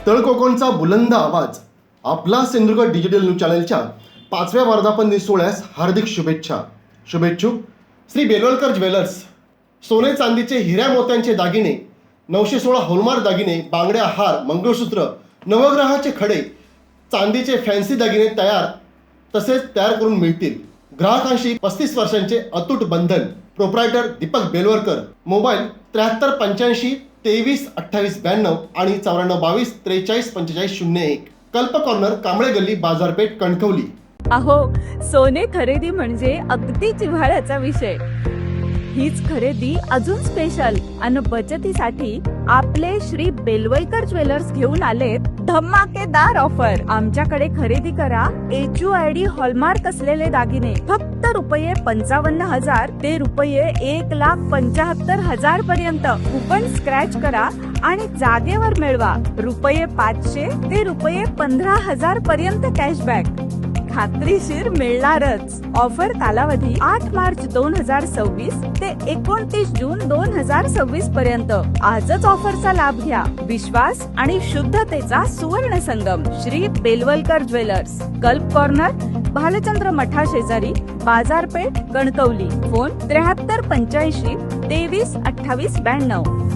तळकोकणचा बुलंद आवाज आपला सिंधुदुर्ग डिजिटल न्यूज चॅनलच्या 5व्या वर्धापन दिन सोहळ्यास हार्दिक शुभेच्छा. शुभेच्छुक श्री बेलवलकर ज्वेलर्स. सोने चांदीचे हिऱ्या मोत्यांचे दागिने, 916 हॉलमार्क दागिने, बांगड्या, हार, मंगळसूत्र, नवग्रहाचे खडे, चांदीचे फॅन्सी दागिने तसेच तयार करून मिळतील. ग्राहकांशी 35 वर्षांचे अतूट बंधन. प्रोप्रायटर दीपक बेलवलकर. मोबाईल 7385 23 28 92 आणि 9422 43 45 01. कल्प कॉर्नर, कांबळे गल्ली, बाजारपेठ, कणकवली. अहो, सोने खरेदी म्हणजे अगदी जिव्हाळ्याचा विषय. हीच खरेदी अजून स्पेशल आणि बचतीसाठी आपले श्री बेलवलकर ज्वेलर्स घेऊन आलेत धमाकेदार ऑफर. आमच्याकडे खरेदी करा HUID हॉलमार्क असलेले दागिने फक्त रुपये 55,000 ते रुपये 1,75,000 पर्यंत. कुपन स्क्रॅच करा आणि जागेवर मिळवा रुपये 500 ते रुपये 15,000 पर्यंत कॅशबॅक खात्रीशीर मिळणारच. ऑफर कालावधी 8 मार्च 2026 ते 29 जून 2026 पर्यंत. आजच ऑफरचा लाभ घ्या. विश्वास आणि शुद्धतेचा सुवर्ण संगम. श्री बेलवलकर ज्वेलर्स, कल्प कॉर्नर, भालचंद्र मठा शेजारी, बाजारपेठ, कणकवली. फोन 7385 23 28 92.